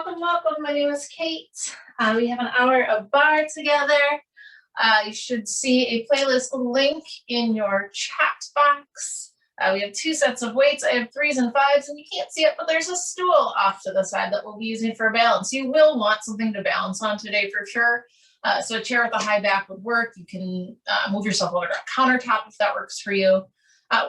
Welcome, welcome. My name is Kate. We have an hour of barre together. You should see a playlist link in your chat box. We have 2 sets of weights. I have 3s and 5s, and you can't see it, but there's a stool off to the side that we'll be using for balance. You will want something to balance on today for sure. So a chair with a high back would work. You can move yourself over to a countertop if that works for you.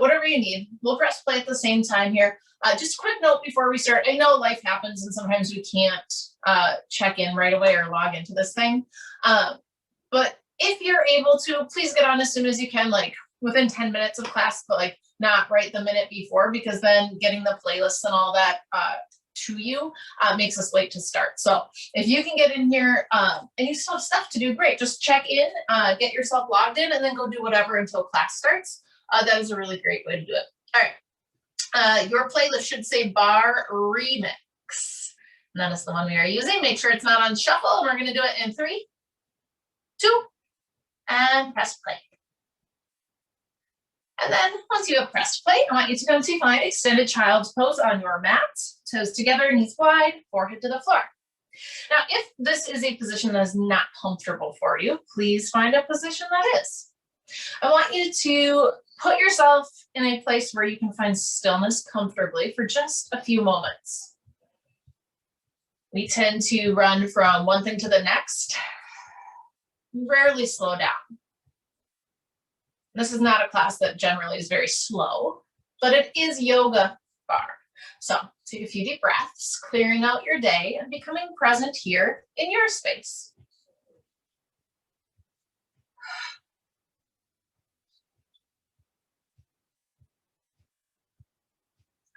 Whatever you need. We'll press play at the same time here. Just a quick note before we start. I know life happens and sometimes we can't check in right away or log into this thing. But if you're able to, please get on as soon as you can, like within 10 minutes of class, but like not right the minute before, because then getting the playlists and all that to you makes us late to start. So if you can get in here and you still have stuff to do, great. Just check in, get yourself logged in, and then go do whatever until class starts. That is a really great way to do it. All right. Your playlist should say Barre Remix. And that is the one we are using. Make sure it's not on shuffle. And we're going to do it in 3, 2, and press play. And then once you have pressed play, I want you to come to find extended child's pose on your mat. Toes together, knees wide, forehead to the floor. Now, if this is a position that is not comfortable for you, please find a position that is. I want you to put yourself in a place where you can find stillness comfortably for just a few moments. We tend to run from one thing to the next, rarely slow down. This is not a class that generally is very slow, but it is yoga barre. So take a few deep breaths, clearing out your day and becoming present here in your space.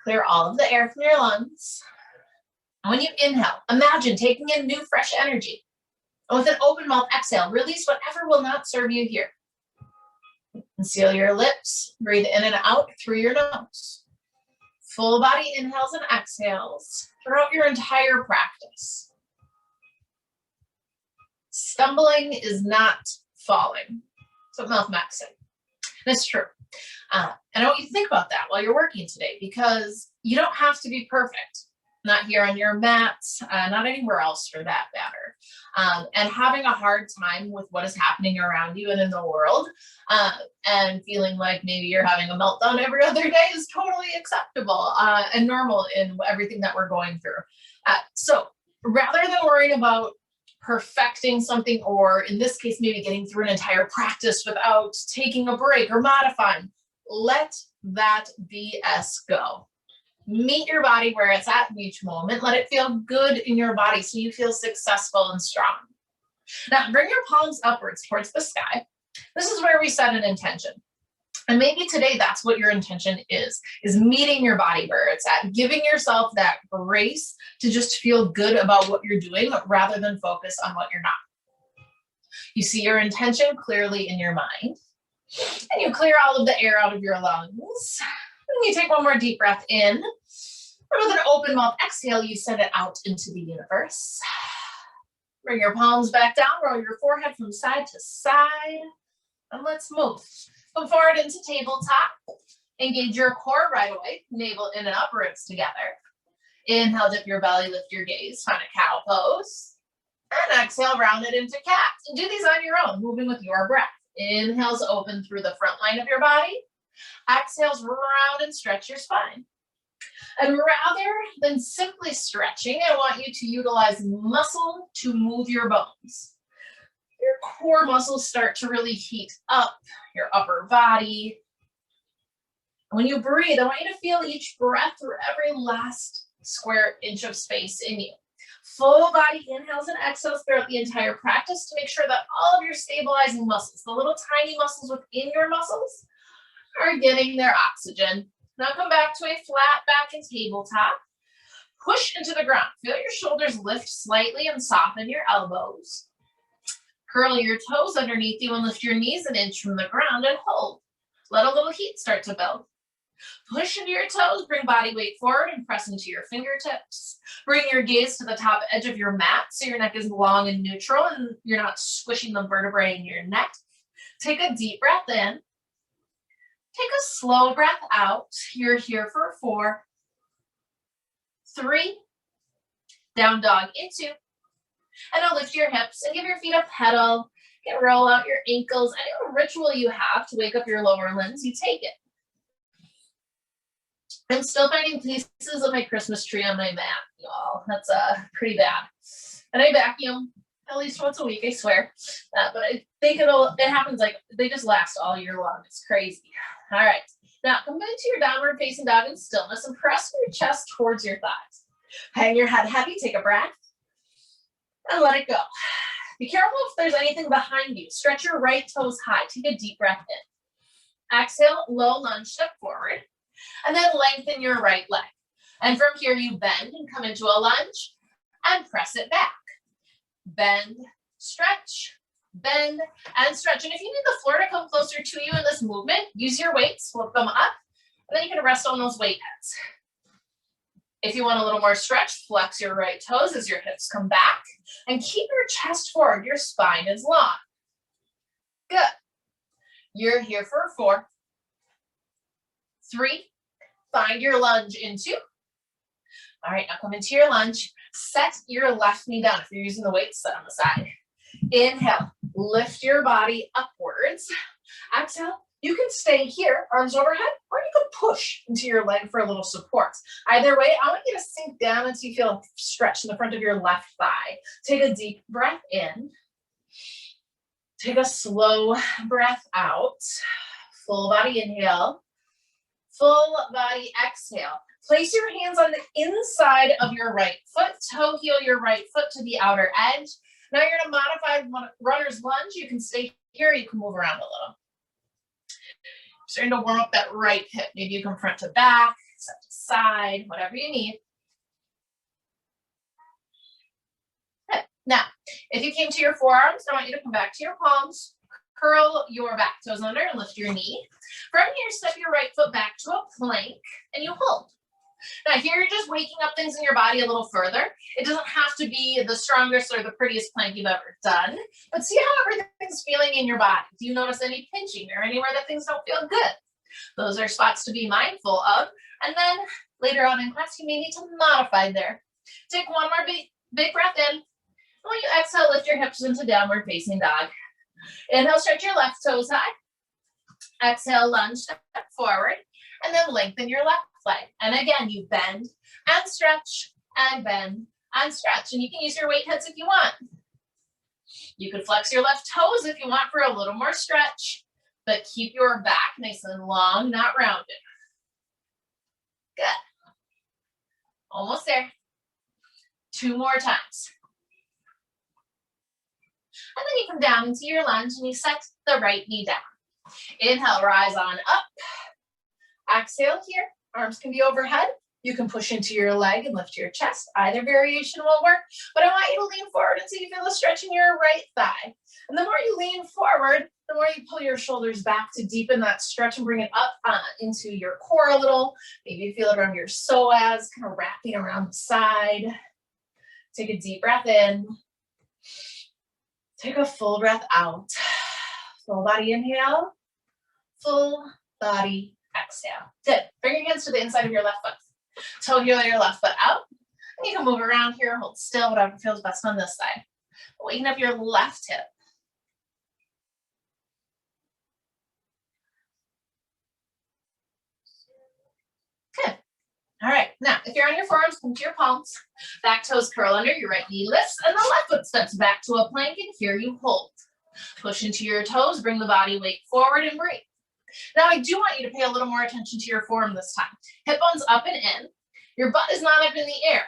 Clear all of the air from your lungs. And when you inhale, imagine taking in new, fresh energy. And with an open mouth exhale, release whatever will not serve you here. And seal your lips, breathe in and out through your nose. Full body inhales and exhales throughout your entire practice. Stumbling is not falling. That's what Mouth Max said. That's true. And I want you to think about that while you're working today, because you don't have to be perfect. Not here on your mat, not anywhere else for that matter. And having a hard time with what is happening around you and in the world, and feeling like maybe you're having a meltdown every other day is totally acceptable and normal in everything that we're going through. So rather than worrying about perfecting something, or in this case, maybe getting through an entire practice without taking a break or modifying, let that BS go. Meet your body where it's at in each moment. Let it feel good in your body so you feel successful and strong. Now, bring your palms upwards towards the sky. This is where we set an intention. And maybe today that's what your intention is meeting your body where it's at, giving yourself that grace to just feel good about what you're doing rather than focus on what you're not. You see your intention clearly in your mind, and you clear all of the air out of your lungs. And you take one more deep breath in. And with an open mouth exhale, you send it out into the universe. Bring your palms back down, roll your forehead from side to side, and let's move. Come forward into tabletop. Engage your core right away. Navel in and up, ribs together. Inhale, dip your belly, lift your gaze. Find a cow pose. And exhale, round it into cat. And do these on your own, moving with your breath. Inhales, open through the front line of your body. Exhales, round and stretch your spine. And rather than simply stretching, I want you to utilize muscle to move your bones. Your core muscles start to really heat up your upper body. When you breathe, I want you to feel each breath through every last square inch of space in you. Full body inhales and exhales throughout the entire practice to make sure that all of your stabilizing muscles, the little tiny muscles within your muscles, are getting their oxygen. Now come back to a flat back and tabletop. Push into the ground. Feel your shoulders lift slightly and soften your elbows. Curl your toes underneath you and lift your knees an inch from the ground and hold. Let a little heat start to build. Push into your toes, bring body weight forward and press into your fingertips. Bring your gaze to the top edge of your mat so your neck is long and neutral and you're not squishing the vertebrae in your neck. Take a deep breath in. Take a slow breath out. You're here for 4, 3, Down dog into. And now lift your hips and give your feet a pedal. You can roll out your ankles. Any ritual you have to wake up your lower limbs, you take it. I'm still finding pieces of my Christmas tree on my mat, y'all. That's pretty bad. And I vacuum at least once a week, I swear. But I think it happens like they just last all year long. It's crazy. All right. Now come into your downward facing dog in stillness and press your chest towards your thighs. Hang your head heavy, take a breath, and let it go. Be careful if there's anything behind you. Stretch your right toes high. Take a deep breath in. Exhale, low lunge, step forward, and then lengthen your right leg. And from here, you bend and come into a lunge and press it back. Bend, stretch, bend, and stretch. And if you need the floor to come closer to you in this movement, use your weights, flip them up, and then you can rest on those weight heads. If you want a little more stretch, flex your right toes as your hips come back and keep your chest forward. Your spine is long. Good. You're here for 4, 3, find your lunge into. All right, now come into your lunge. Set your left knee down. If you're using the weights, set on the side. Inhale, lift your body upwards. Exhale, you can stay here, arms overhead, or you can push into your leg for a little support. Either way, I want you to sink down until you feel a stretch in the front of your left thigh. Take a deep breath in. Take a slow breath out. Full body inhale. Full body exhale. Place your hands on the inside of your right foot. Toe heel your right foot to the outer edge. Now you're in a modified runner's lunge. You can stay here. You can move around a little. Starting to warm up that right hip. Maybe you come front to back, side to side, whatever you need. Good. Now, if you came to your forearms, I want you to come back to your palms. Curl your back toes under and lift your knee. From here, step your right foot back to a plank and you hold. Now here you're just waking up things in your body a little further. It doesn't have to be the strongest or the prettiest plank you've ever done, but see how everything's feeling in your body. Do you notice any pinching or anywhere that things don't feel good? Those are spots to be mindful of. And then later on in class, you may need to modify there. Take one more big breath in. And when you exhale, lift your hips into downward facing dog. Inhale, stretch your left toes high. Exhale, lunge, step forward, and then lengthen your left leg. And again, you bend and stretch and bend and stretch. And you can use your weight heads if you want. You can flex your left toes if you want for a little more stretch, but keep your back nice and long, not rounded. Good. Almost there. 2 more times. And then you come down into your lunge and you set the right knee down. Inhale, rise on up. Exhale here. Arms can be overhead. You can push into your leg and lift your chest. Either variation will work, but I want you to lean forward until you feel a stretch in your right thigh. And the more you lean forward, the more you pull your shoulders back to deepen that stretch and bring it up into your core a little. Maybe you feel it around your psoas, kind of wrapping around the side. Take a deep breath in. Take a full breath out. Full body inhale. Full body exhale. Good. Bring your hands to the inside of your left foot. Toe heel your left foot out. And you can move around here, hold still, whatever feels best on this side. Waking up your left hip. Good. All right. Now, if you're on your forearms, come to your palms. Back toes curl under, your right knee lifts, and the left foot steps back to a plank, and here you hold. Push into your toes, bring the body weight forward, and breathe. Now, I do want you to pay a little more attention to your form this time. Hip bones up and in. Your butt is not up in the air.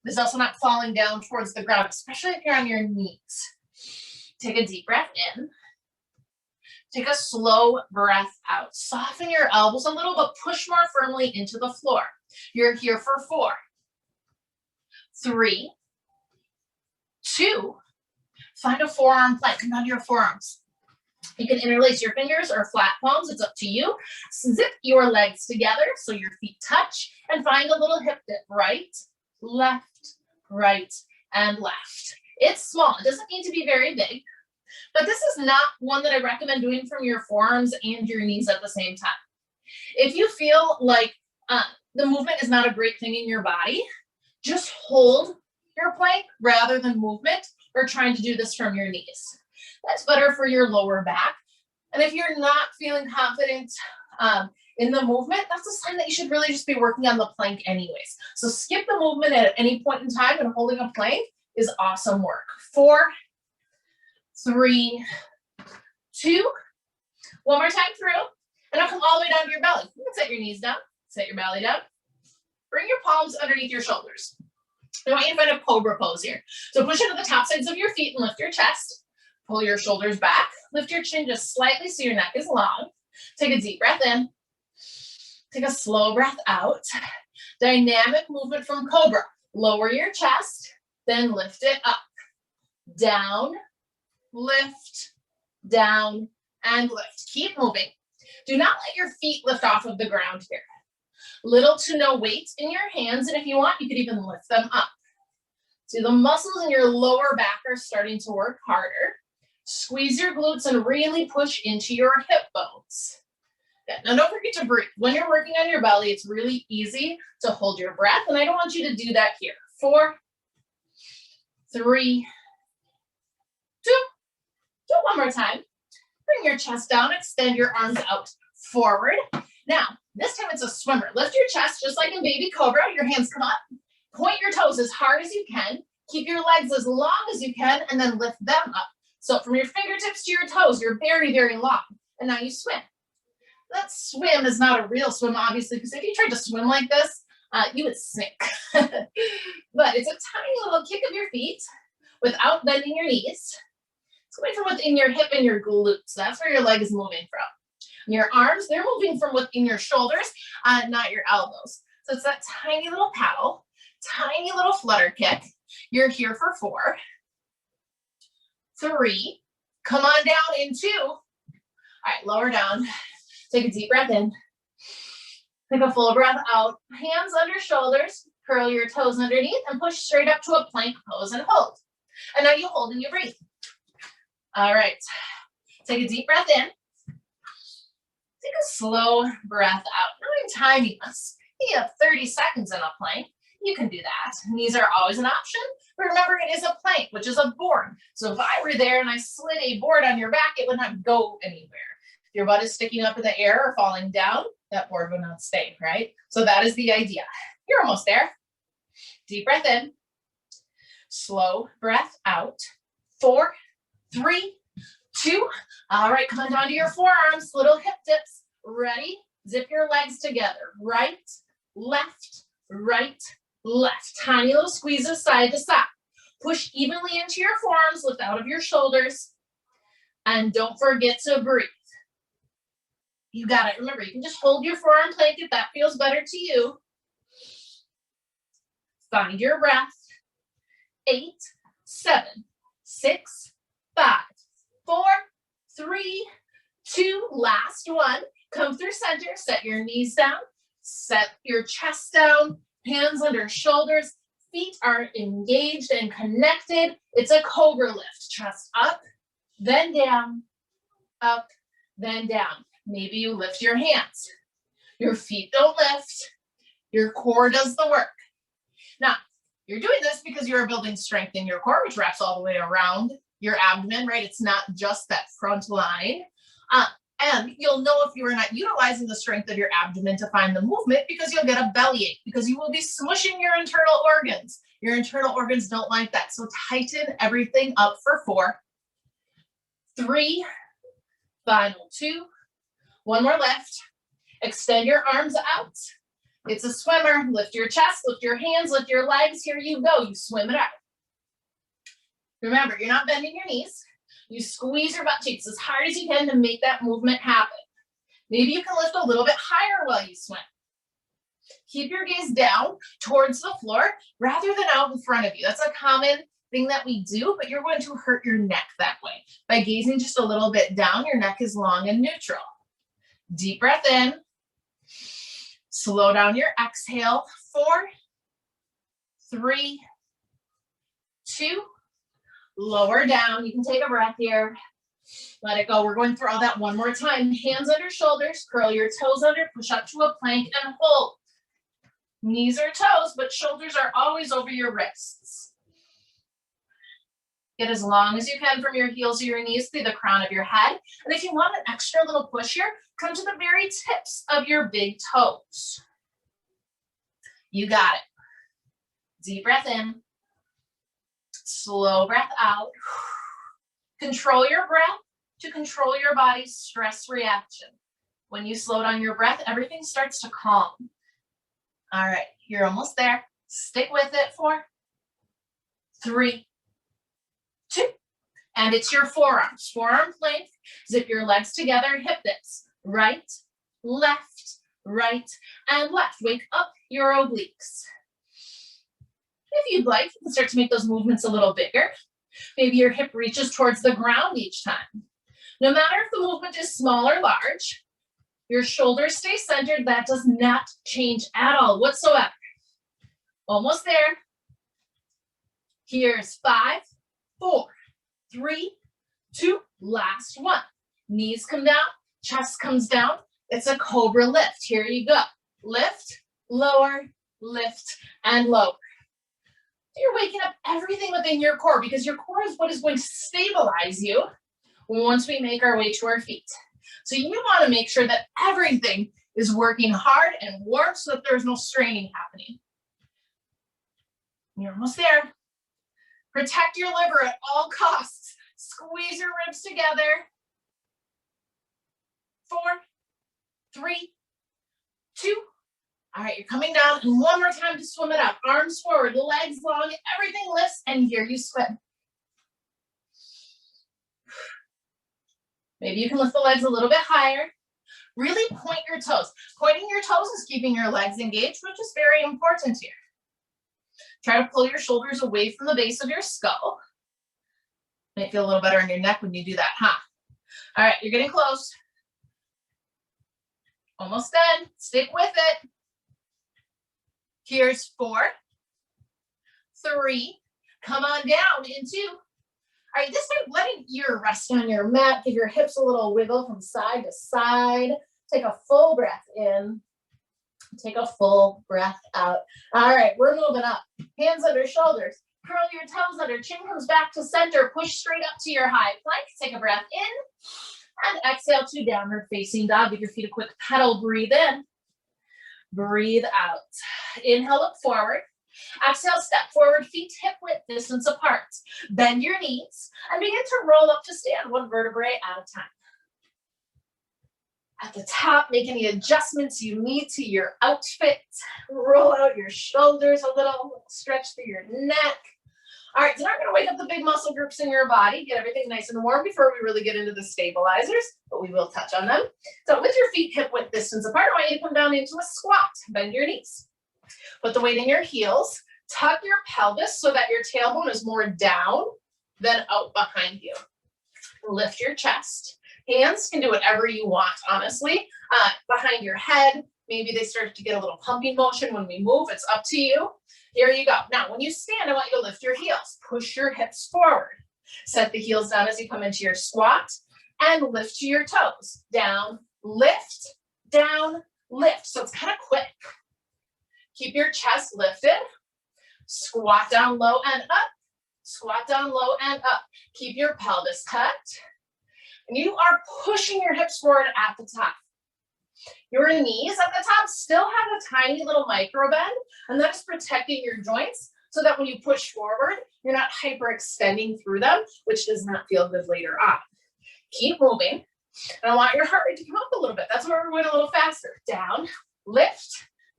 It's also not falling down towards the ground, especially if you're on your knees. Take a deep breath in. Take a slow breath out. Soften your elbows a little, but push more firmly into the floor. You're here for 4, 3, 2. Find a forearm plank. Come down to your forearms. You can interlace your fingers or flat palms. It's up to you. Zip your legs together so your feet touch and find a little hip dip. Right, left, and left. It's small. It doesn't need to be very big. But this is not one that I recommend doing from your forearms and your knees at the same time. If you feel like the movement is not a great thing in your body, just hold your plank rather than movement or trying to do this from your knees. That's better for your lower back. And if you're not feeling confident in the movement, that's a sign that you should really just be working on the plank anyways. So skip the movement at any point in time, and holding a plank is awesome work. 4, 3, 2, one more time through, and I'll come all the way down to your belly. You can set your knees down, set your belly down. Bring your palms underneath your shoulders. I want you to find a cobra pose here. So push into the top sides of your feet and lift your chest. Pull your shoulders back. Lift your chin just slightly so your neck is long. Take a deep breath in. Take a slow breath out. Dynamic movement from cobra. Lower your chest, then lift it up. Down, lift, down, and lift. Keep moving. Do not let your feet lift off of the ground here. Little to no weight in your hands, and if you want, you could even lift them up. So the muscles in your lower back are starting to work harder. Squeeze your glutes and really push into your hip bones. Good. Now don't forget to breathe. When you're working on your belly, it's really easy to hold your breath, and I don't want you to do that here. 4, 3, 2. Do it one more time. Bring your chest down, extend your arms out forward. Now, this time it's a swimmer. Lift your chest just like in baby cobra. Your hands come up. Point your toes as hard as you can. Keep your legs as long as you can, and then lift them up. So from your fingertips to your toes, you're very, very long. And now you swim. That swim is not a real swim, obviously, because if you tried to swim like this, you would sink. But it's a tiny little kick of your feet without bending your knees. It's coming from within your hip and your glutes. That's where your leg is moving from. And your arms, they're moving from within your shoulders, not your elbows. So it's that tiny little paddle, tiny little flutter kick. You're here for 4, 3, come on down in 2. All right, lower down. Take a deep breath in. Take a full breath out. Hands under shoulders, curl your toes underneath, and push straight up to a plank pose and hold. And now you hold and you breathe. All right, take a deep breath in. Take a slow breath out. Really timing this. You have 30 seconds in a plank. You can do that. Knees are always an option. But remember, it is a plank, which is a board. So if I were there and I slid a board on your back, it would not go anywhere. If your butt is sticking up in the air or falling down, that board would not stay, right? So that is the idea. You're almost there. Deep breath in. Slow breath out. 4, 3, 2. All right, come on down to your forearms, little hip dips. Ready? Zip your legs together. Right, left, right, left. Tiny little squeezes side to side. Push evenly into your forearms, lift out of your shoulders. And don't forget to breathe. You got it. Remember, you can just hold your forearm plank if that feels better to you. Find your breath. 8, 7, 6, 5, 4, 3, 2, last one. Come through center, set your knees down, set your chest down, hands under shoulders, feet are engaged and connected. It's a cobra lift. Chest up, then down, up, then down. Maybe you lift your hands. Your feet don't lift. Your core does the work. Now, you're doing this because you're building strength in your core, which wraps all the way around your abdomen, right? It's not just that front line. And you'll know if you are not utilizing the strength of your abdomen to find the movement, because you'll get a bellyache, because you will be smushing your internal organs. Your internal organs don't like that. So tighten everything up for 4, 3, final 2, one more lift. Extend your arms out. It's a swimmer. Lift your chest, lift your hands, lift your legs. Here you go. You swim it out. Remember, you're not bending your knees. You squeeze your butt cheeks as hard as you can to make that movement happen. Maybe you can lift a little bit higher while you swim. Keep your gaze down towards the floor rather than out in front of you. That's a common thing that we do, but you're going to hurt your neck that way. By gazing just a little bit down, your neck is long and neutral. Deep breath in. Slow down your exhale. 4, 3, 2, lower down. You can take a breath here. Let it go. We're going through all that one more time. Hands under shoulders, curl your toes under, push up to a plank and hold. Knees or toes, but shoulders are always over your wrists. Get as long as you can from your heels to your knees through the crown of your head. And if you want an extra little push here, come to the very tips of your big toes. You got it. Deep breath in. Slow breath out. Control your breath to control your body's stress reaction. When you slow down your breath, everything starts to calm. All right, you're almost there. Stick with it for 3, 2, and it's your forearms. Forearm plank, zip your legs together, hip dips. Right, left, and left. Wake up your obliques. If you'd like, you can start to make those movements a little bigger. Maybe your hip reaches towards the ground each time. No matter if the movement is small or large, your shoulders stay centered. That does not change at all whatsoever. Almost there. Here's 5, 4, 3, 2, last one. Knees come down, chest comes down. It's a cobra lift. Here you go. Lift, lower, lift, and lower. You're waking up everything within your core because your core is what is going to stabilize you once we make our way to our feet. So you want to make sure that everything is working hard and warm so that there's no straining happening. You're almost there. Protect your liver at all costs. Squeeze your ribs together. 4, 3, 2. All right, you're coming down, and one more time to swim it up. Arms forward, legs long, everything lifts, and here you swim. Maybe you can lift the legs a little bit higher. Really point your toes. Pointing your toes is keeping your legs engaged, which is very important here. Try to pull your shoulders away from the base of your skull. Might feel a little better in your neck when you do that, huh? All right, you're getting close. Almost done. Stick with it. Here's 4, 3, come on down in 2. All right, this time let an ear rest on your mat. Give your hips a little wiggle from side to side. Take a full breath in. Take a full breath out. All right, we're moving up. Hands under shoulders. Curl your toes under. Chin comes back to center. Push straight up to your high plank. Take a breath in. And exhale to downward facing dog. Give your feet a quick pedal. Breathe in. Breathe out. Inhale, look forward. Exhale, step forward, feet hip width distance apart. Bend your knees and begin to roll up to stand, one vertebrae at a time. At the top, make any adjustments you need to your outfit. Roll out your shoulders a little, stretch through your neck. All right, so now we're gonna wake up the big muscle groups in your body, get everything nice and warm before we really get into the stabilizers, but we will touch on them. So with your feet hip width distance apart, I want you to come down into a squat. Bend your knees. Put the weight in your heels. Tuck your pelvis so that your tailbone is more down than out behind you. Lift your chest. Hands can do whatever you want, honestly. Behind your head, maybe they start to get a little pumping motion when we move. It's up to you. Here you go. Now, when you stand, I want you to lift your heels. Push your hips forward. Set the heels down as you come into your squat and lift to your toes. Down, lift, so it's kind of quick. Keep your chest lifted. Squat down low and up. Squat down low and up. Keep your pelvis tucked. And you are pushing your hips forward at the top. Your knees at the top still have a tiny little micro bend, and that's protecting your joints so that when you push forward, you're not hyperextending through them, which does not feel good later on. Keep moving. And I want your heart rate to come up a little bit. That's where we're going a little faster. Down, lift,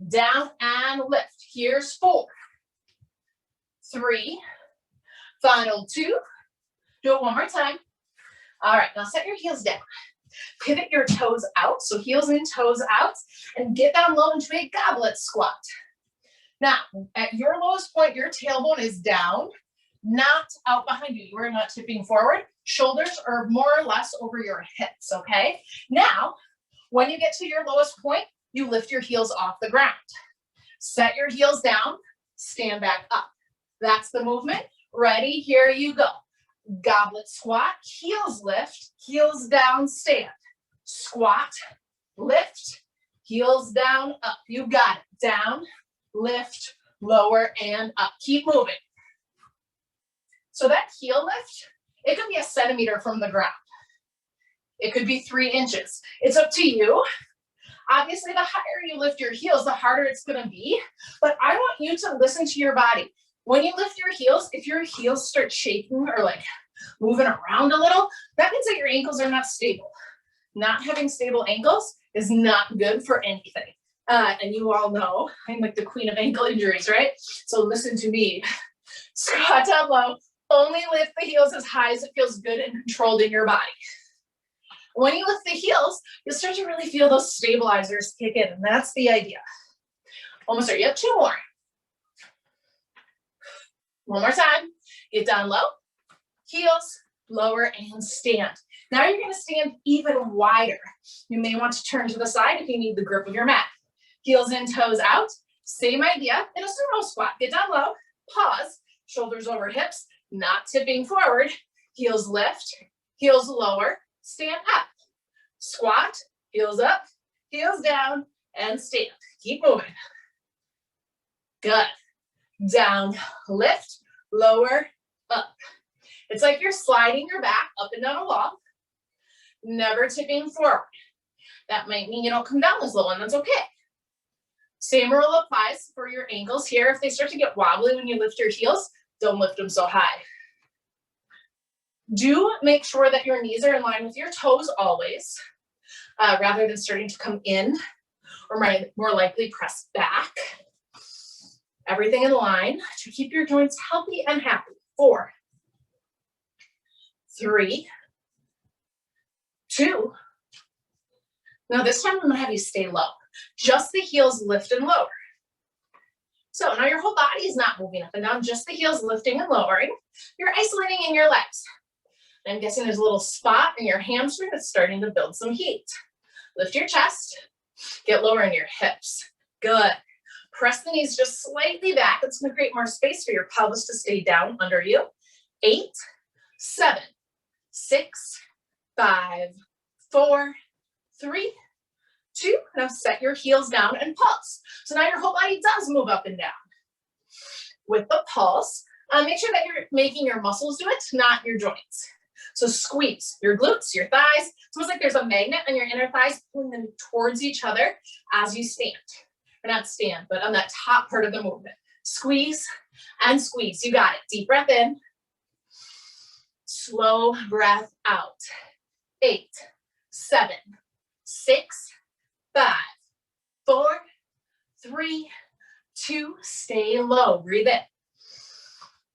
down, and lift. Here's 4, 3, final 2. Do it one more time. All right, now set your heels down. Pivot your toes out, so heels in, toes out, and get down low into a goblet squat. Now, at your lowest point, your tailbone is down, not out behind you. You are not tipping forward. Shoulders are more or less over your hips, okay? Now, when you get to your lowest point, you lift your heels off the ground. Set your heels down, stand back up. That's the movement. Ready? Here you go. Goblet squat, heels lift, heels down, stand. Squat, lift, heels down, up. You got it. Down, lift, lower, and up. Keep moving. So that heel lift, it could be a centimeter from the ground. It could be 3 inches. It's up to you. Obviously, the higher you lift your heels, the harder it's going to be. But I want you to listen to your body. When you lift your heels, if your heels start shaking or like moving around a little, that means that your ankles are not stable. Not having stable ankles is not good for anything. And you all know I'm like the queen of ankle injuries, right? So listen to me. Squat down low. Only lift the heels as high as it feels good and controlled in your body. When you lift the heels, you'll start to really feel those stabilizers kick in, and that's the idea. Almost there. Yep, 2 more. One more time. Get down low, heels, lower, and stand. Now you're going to stand even wider. You may want to turn to the side if you need the grip of your mat. Heels in, toes out. Same idea in a sumo squat. Get down low, pause, shoulders over hips, not tipping forward. Heels lift, heels lower, stand up. Squat, heels up, heels down, and stand. Keep moving. Good. Down, lift, lower, up. It's like you're sliding your back up and down a wall, never tipping forward. That might mean you don't come down as low, and that's okay. Same rule applies for your ankles here. If they start to get wobbly when you lift your heels, don't lift them so high. Do make sure that your knees are in line with your toes always, rather than starting to come in or more likely press back. Everything in line to keep your joints healthy and happy. 4, 3, 2. Now this time I'm gonna have you stay low. Just the heels lift and lower. So now your whole body is not moving up and down, just the heels lifting and lowering. You're isolating in your legs. And I'm guessing there's a little spot in your hamstring that's starting to build some heat. Lift your chest, get lower in your hips. Good. Press the knees just slightly back. It's gonna create more space for your pelvis to stay down under you. 8, 7, 6, 5, 4, 3, 2. Now set your heels down and pulse. So now your whole body does move up and down. With the pulse, make sure that you're making your muscles do it, not your joints. So squeeze your glutes, your thighs. It's almost like there's a magnet on your inner thighs pulling them towards each other as you stand. Or not stand, but on that top part of the movement. Squeeze and squeeze. You got it. Deep breath in. Slow breath out. 8, 7, 6, 5, 4, 3, 2. Stay low. Breathe in.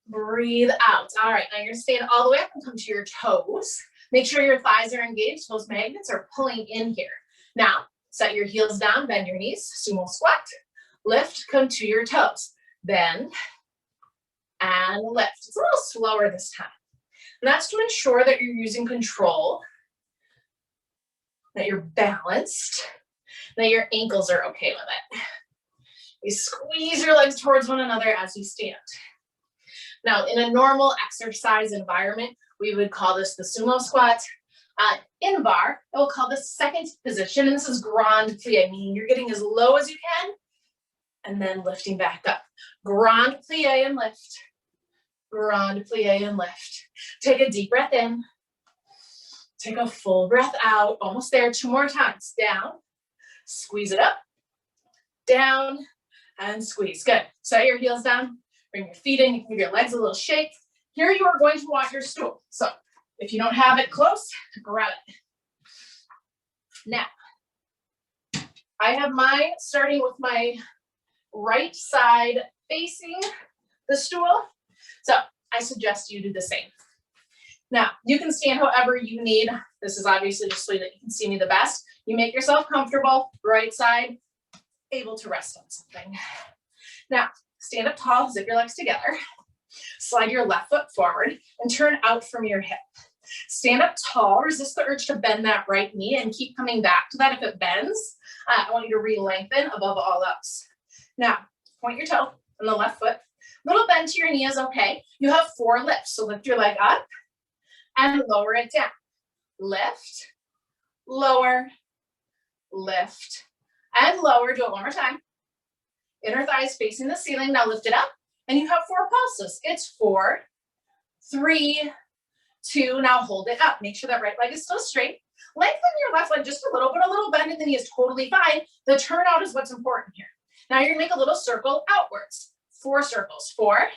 Breathe out. All right, now you're gonna stand all the way up and come to your toes. Make sure your thighs are engaged. Those magnets are pulling in here. Now, set your heels down, bend your knees, sumo squat. Lift, come to your toes. Bend and lift. It's a little slower this time. And that's to ensure that you're using control, that you're balanced, that your ankles are okay with it. You squeeze your legs towards one another as you stand. Now, in a normal exercise environment, we would call this the sumo squat. In barre, I will call this second position, and this is grand plie, meaning you're getting as low as you can, and then lifting back up. Grand plie and lift. Grand plie and lift. Take a deep breath in. Take a full breath out. Almost there. 2 more times. Down. Squeeze it up. Down. And squeeze. Good. Set your heels down. Bring your feet in. You can give your legs a little shake. Here you are going to want your stool. So if you don't have it close, grab it. Now, I have mine starting with my right side facing the stool. So I suggest you do the same. Now, you can stand however you need. This is obviously just so that you can see me the best. You make yourself comfortable, right side, able to rest on something. Now, stand up tall, zip your legs together. Slide your left foot forward and turn out from your hip. Stand up tall, resist the urge to bend that right knee and keep coming back to that. If it bends, I want you to re-lengthen above all else. Now, point your toe on the left foot. Little bend to your knee is okay. You have 4 lifts, so lift your leg up and lower it down. Lift, lower, lift, and lower. Do it one more time. Inner thighs facing the ceiling. Now lift it up, and you have 4 pulses. It's 4, 3, 2, now hold it up. Make sure that right leg is still straight. Lengthen your left leg just a little, but a little bend in the knee is totally fine. The turnout is what's important here. Now you're gonna make a little circle outwards. 4 circles, 4,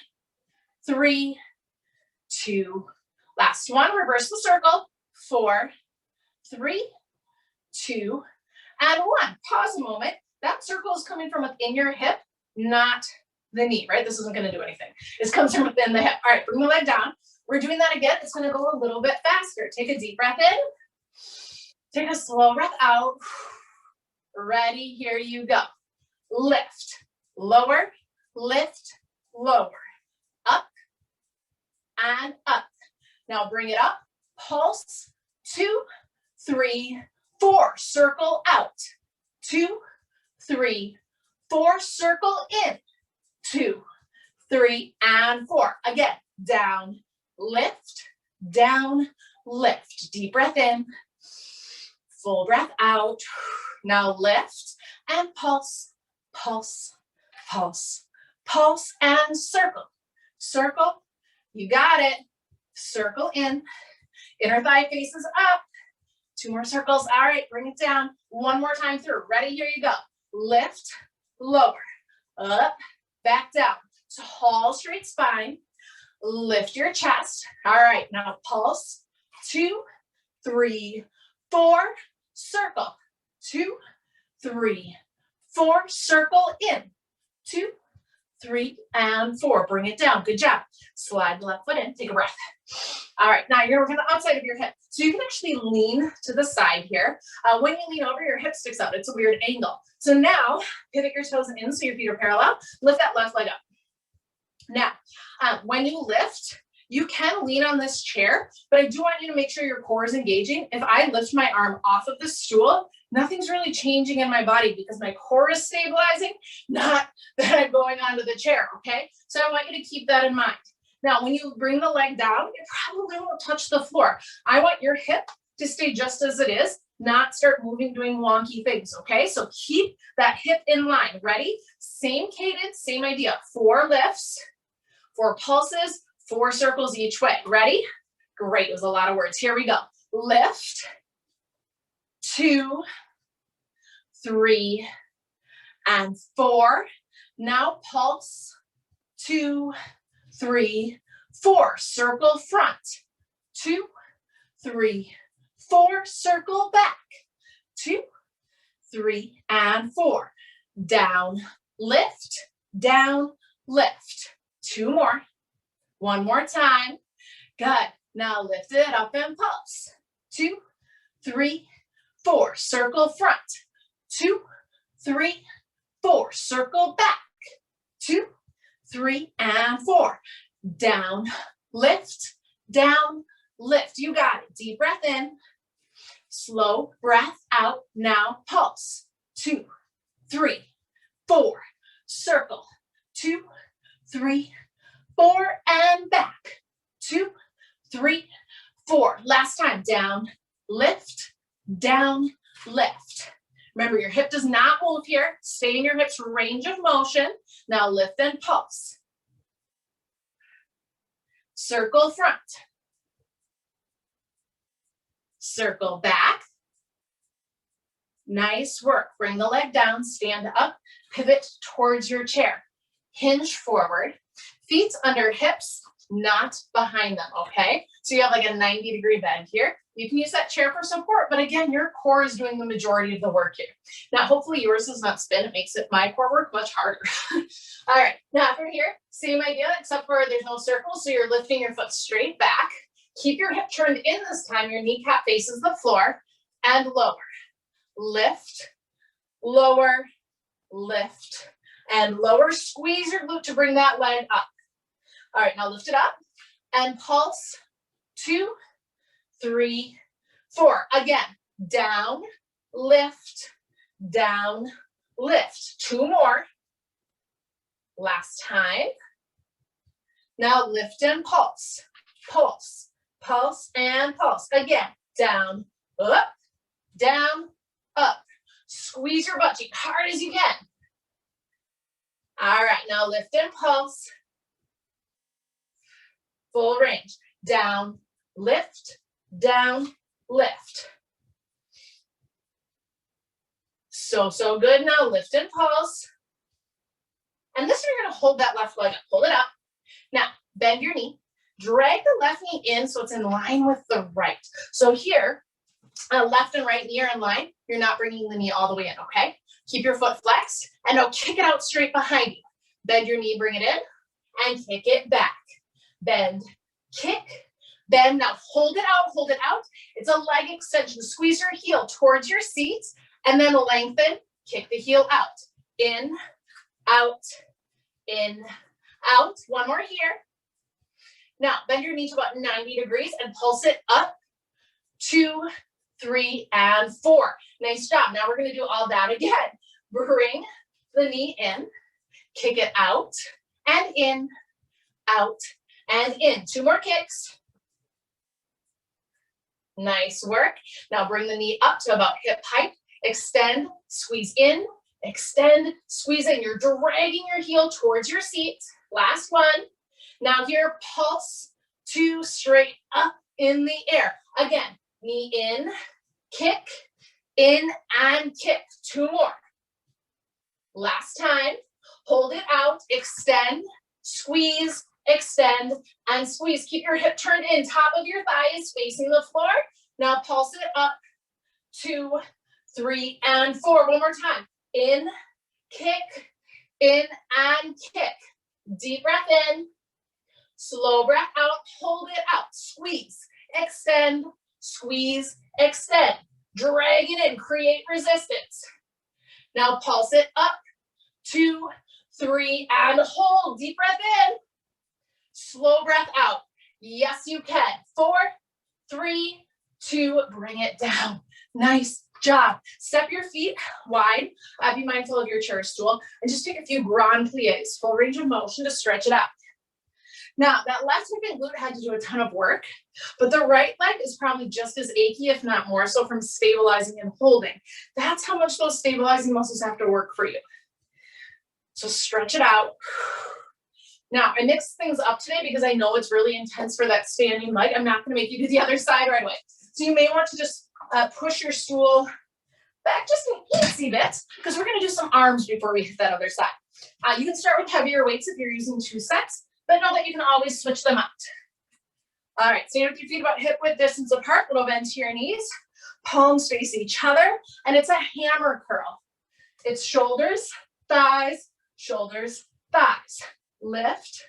3, 2, last one, reverse the circle, 4, 3, 2, and 1. Pause a moment. That circle is coming from within your hip, not the knee, right? This isn't gonna do anything. This comes from within the hip. All right, bring the leg down. We're doing that again. It's gonna go a little bit faster. Take a deep breath in. Take a slow breath out. Ready, here you go. Lift, lower, lift, lower, up, and up. Now bring it up, pulse, 2, 3, 4, circle out, 2, 3, 4, circle in, 2, 3, and 4. Again, down, lift, deep breath in, full breath out. Now lift and pulse, pulse, pulse, pulse, and circle, circle, you got it, circle in, inner thigh faces up, 2 more circles, all right, bring it down, 1 more time through, ready, here you go, lift, lower, up, back down, tall straight spine, lift your chest, all right, now pulse, 2, 3, 4, circle, 2, 3, 4, circle in, 2, 3, and 4. Bring it down. Good job. Slide the left foot in. Take a breath. All right. Now you're going to work on the outside of your hip. So you can actually lean to the side here. When you lean over, your hip sticks out. It's a weird angle. So now pivot your toes in so your feet are parallel. Lift that left leg up. Now, when you lift, you can lean on this chair, but I do want you to make sure your core is engaging. If I lift my arm off of the stool, nothing's really changing in my body because my core is stabilizing, not that I'm going onto the chair, okay? So I want you to keep that in mind. Now, when you bring the leg down, it probably won't touch the floor. I want your hip to stay just as it is, not start moving, doing wonky things, okay? So keep that hip in line. Ready? Same cadence, same idea. 4 lifts, 4 pulses, 4 circles each way. Ready? Great. It was a lot of words. Here we go. Lift, 2, 3, and 4. Now pulse, 2, 3, 4. Circle front, 2, 3, 4. Circle back, 2, 3, and 4. Down, lift, 2 more. 1 more time. Good. Now lift it up and pulse. 2, 3, 4. Circle front. 2, 3, 4. Circle back. 2, 3, and 4. Down, lift, You got it. Deep breath in. Slow breath out. Now pulse. 2, 3, 4. Circle. 2, 3, 4, and back. 2, 3, 4. Last time. Down, lift. Remember, your hip does not move here. Stay in your hips range of motion. Now lift and pulse. Circle front. Circle back. Nice work. Bring the leg down, stand up, pivot towards your chair. Hinge forward. Feet under hips, not behind them, okay? So you have like a 90-degree bend here. You can use that chair for support, but again, your core is doing the majority of the work here. Now, hopefully yours does not spin. It makes my core work much harder. All right, now from here, same idea, except for there's no circle, so you're lifting your foot straight back. Keep your hip turned in this time. Your kneecap faces the floor, and lower. Lift, lower, lift, and lower. Squeeze your glute to bring that leg up. All right, now lift it up and pulse. 2, 3, 4. Again, down, lift, 2 more. Last time. Now lift and pulse, pulse, pulse, and pulse. Again, down, up. Squeeze your butt cheek hard as you can. All right, now lift and pulse. full range. Down, lift, down, lift. So good. Now lift and pulse. And this you're going to hold that left leg up. Hold it up. Now, bend your knee. Drag the left knee in so it's in line with the right. So here, left and right knee are in line. You're not bringing the knee all the way in, okay? Keep your foot flexed, and now kick it out straight behind you. Bend your knee, bring it in, and kick it back. Bend, kick, bend. Now hold it out, hold it out. It's a leg extension. Squeeze your heel towards your seat, and then lengthen, kick the heel out. In, out, in, out. One more here. Now, bend your knee to about 90 degrees and pulse it up, 2, 3, and 4. Nice job. Now we're going to do all that again. Bring the knee in, kick it out, and in, out, and in. 2 more kicks. Nice work. Now bring the knee up to about hip height. Extend, squeeze in, extend, squeeze in. You're dragging your heel towards your seat. Last one. Now here, pulse 2 straight up in the air. Again, knee in, kick, in, and kick. 2 more. Last time. Hold it out, extend, squeeze, extend, and squeeze. Keep your hip turned in, top of your thighs facing the floor. Now pulse it up, 2, 3, and 4. One more time. In, kick, in, and kick. Deep breath in. Slow breath out, hold it out, squeeze, extend, squeeze, extend. Drag it in, create resistance. Now pulse it up, 2, 3, and hold. Deep breath in, slow breath out. Yes, you can. 4, 3, 2, bring it down. Nice job. Step your feet wide. Be mindful of your chair stool, and just take a few grand plies, full range of motion to stretch it out. Now, that left hip and glute had to do a ton of work, but the right leg is probably just as achy, if not more so, from stabilizing and holding. That's how much those stabilizing muscles have to work for you. So stretch it out. Now, I mixed things up today because I know it's really intense for that standing leg. I'm not going to make you do the other side right away. So you may want to just push your stool back just an easy bit, because we're going to do some arms before we hit that other side. You can start with heavier weights if you're using 2 sets. But know that you can always switch them out. All right, stand with your feet about hip width distance apart, little bend to your knees, palms face each other, and it's a hammer curl. It's shoulders, thighs, shoulders, thighs. Lift.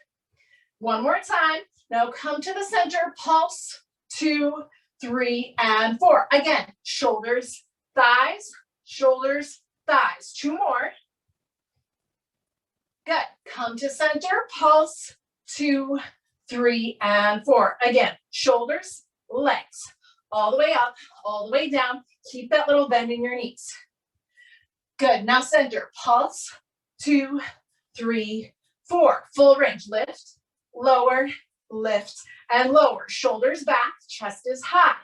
One more time. Now come to the center, pulse, 2, 3, and 4. Again, shoulders, thighs, shoulders, thighs. 2 more. Good. Come to center, pulse, 2, 3, and 4. Again, shoulders, legs, all the way up, all the way down. Keep that little bend in your knees. Good. Now center, pulse, 2, 3, 4. Full range. Lift, lower, lift, and lower. Shoulders back, chest is high.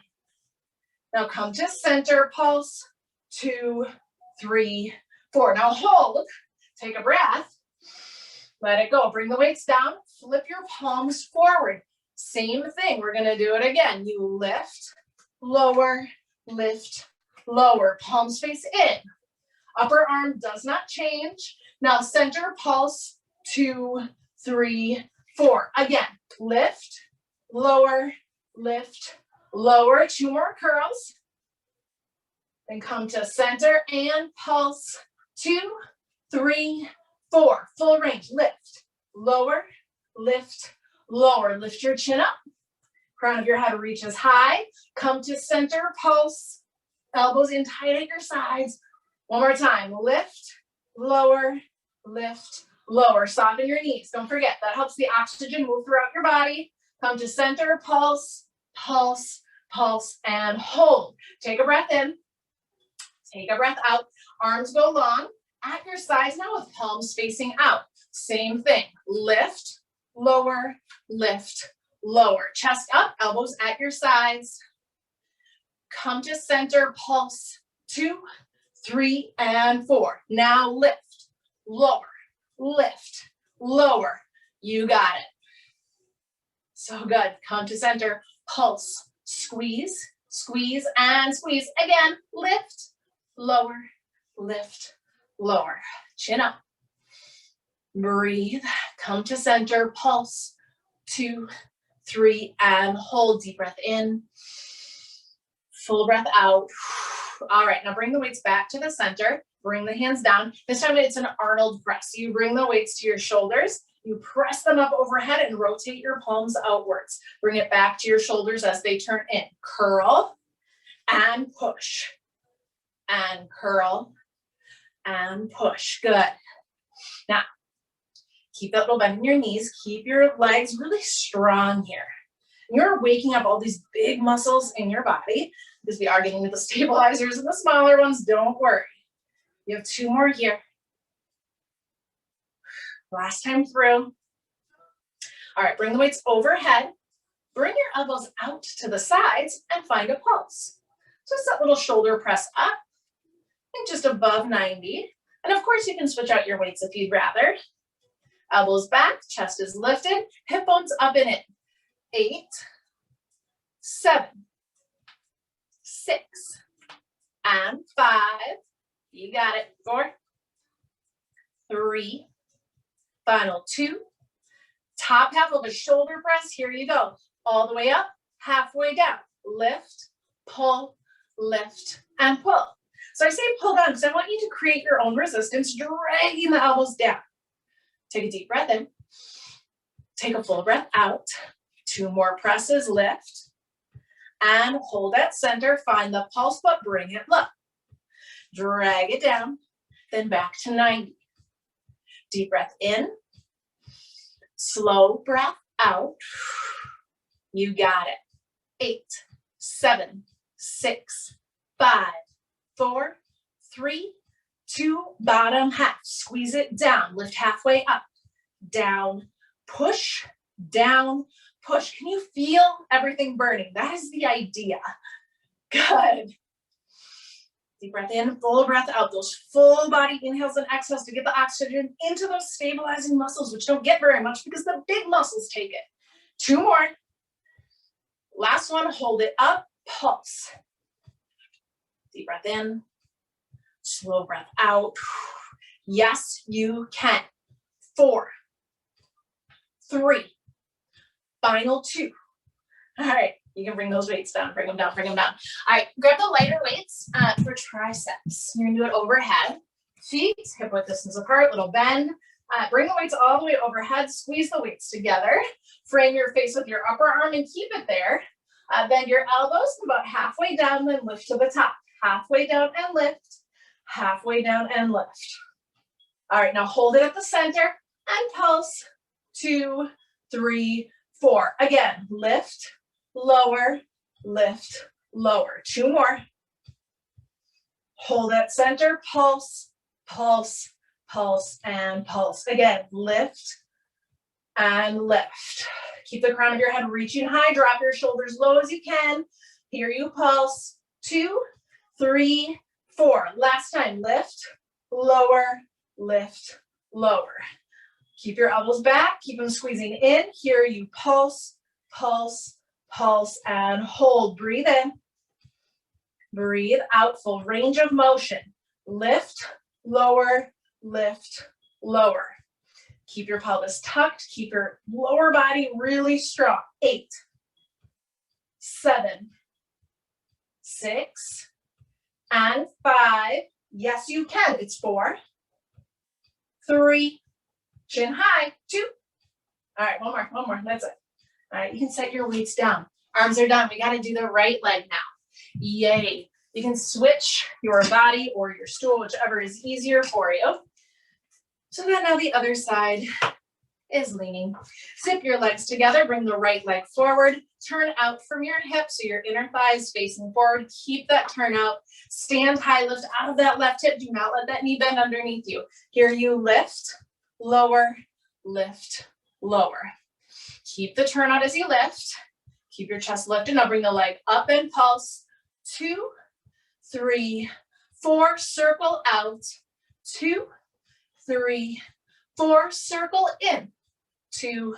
Now come to center, pulse, 2, 3, 4. Now hold, take a breath. Let it go. Bring the weights down. Flip your palms forward. Same thing. We're going to do it again. You lift, lower, lift, lower. Palms face in. Upper arm does not change. Now center, pulse, 2, 3, 4. Again, lift, lower, lift, lower. 2 more curls. Then come to center and pulse, 2, 3, 4. Full range. Lift, lower, lift, lower. Lift your chin up. Crown of your head reaches high. Come to center, pulse, elbows in tight at your sides. One more time. Lift, lower, lift, lower. Soften your knees. Don't forget, that helps the oxygen move throughout your body. Come to center, pulse, pulse, pulse, and hold. Take a breath in. Take a breath out. Arms go long at your sides now with palms facing out. Same thing. Lift, lower, lift, lower. Chest up, elbows at your sides. Come to center, pulse, 2, 3, and 4. Now lift, lower, lift, lower. You got it. So good. Come to center, pulse, squeeze, squeeze, and squeeze. Again, lift, lower, lift, lower. Chin up. Breathe. Come to center, pulse, 2, 3, and hold. Deep breath in. Full breath out. All right, now bring the weights back to the center. Bring the hands down. This time it's an Arnold press. You bring the weights to your shoulders. You press them up overhead and rotate your palms outwards. Bring it back to your shoulders as they turn in. Curl and push. And curl and push. Good. Now, keep that little bend in your knees. Keep your legs really strong here. You're waking up all these big muscles in your body because we are getting to the stabilizers and the smaller ones. Don't worry. You have 2 more here. Last time through. All right, bring the weights overhead. Bring your elbows out to the sides and find a pulse. Just that little shoulder press up and just above 90. And of course, you can switch out your weights if you'd rather. Elbows back, chest is lifted, hip bones up and in. 8, 7, 6, and 5. You got it. 4, 3, final 2. Top half of a shoulder press. Here you go. All the way up, halfway down. Lift, pull, and pull. So I say pull down because I want you to create your own resistance, dragging the elbows down. Take a deep breath in. Take a full breath out. 2 more presses, lift. And hold at center. Find the pulse, but bring it low. Drag it down, then back to 90. Deep breath in. Slow breath out. You got it. 8, 7, 6, 5, 4, 3, 2, bottom half. Squeeze it down. Lift halfway up. Down, push, down, push. Can you feel everything burning? That is the idea. Good. Deep breath in, full breath out. Those full body inhales and exhales to get the oxygen into those stabilizing muscles, which don't get very much because the big muscles take it. 2 more. Last one, hold it up, pulse. Deep breath in, slow breath out. Yes, you can. 4, 3, final 2. All right, you can bring those weights down, bring them down, bring them down. All right, grab the lighter weights for triceps. You're gonna do it overhead. Feet hip width distance apart, little bend. Bring the weights all the way overhead, squeeze the weights together. Frame your face with your upper arm and keep it there. Bend your elbows about halfway down, then lift to the top. Halfway down and lift, halfway down and lift. All right, now hold it at the center and pulse. 2, 3, 4. Again, lift, lower, lift, lower. 2 more. Hold at center, pulse, pulse, pulse, and pulse. Again, lift and lift. Keep the crown of your head reaching high. Drop your shoulders low as you can. Here you pulse. 2, 3, 4. Last time, lift, lower, lift, lower. Keep your elbows back. Keep them squeezing in. Here you pulse, pulse, pulse, and hold. Breathe in. Breathe out. Full range of motion. Lift, lower, lift, lower. Keep your pelvis tucked. Keep your lower body really strong. 8, 7, 6, and 5. Yes, you can. It's 4, 3, chin high, 2. All right, one more. That's it. All right, you can set your weights down. Arms are down. We got to do the right leg now. Yay. You can switch your body or your stool, whichever is easier for you. So then now the other side is leaning. Zip your legs together. Bring the right leg forward. Turn out from your hips, so your inner thighs facing forward. Keep that turn out. Stand high, lift out of that left hip. Do not let that knee bend underneath you. Here you lift, lower, lift, lower. Keep the turn out as you lift. Keep your chest lifted. Now bring the leg up and pulse. 2, 3, 4. Circle out. 2, 3, 4. Circle in. 2,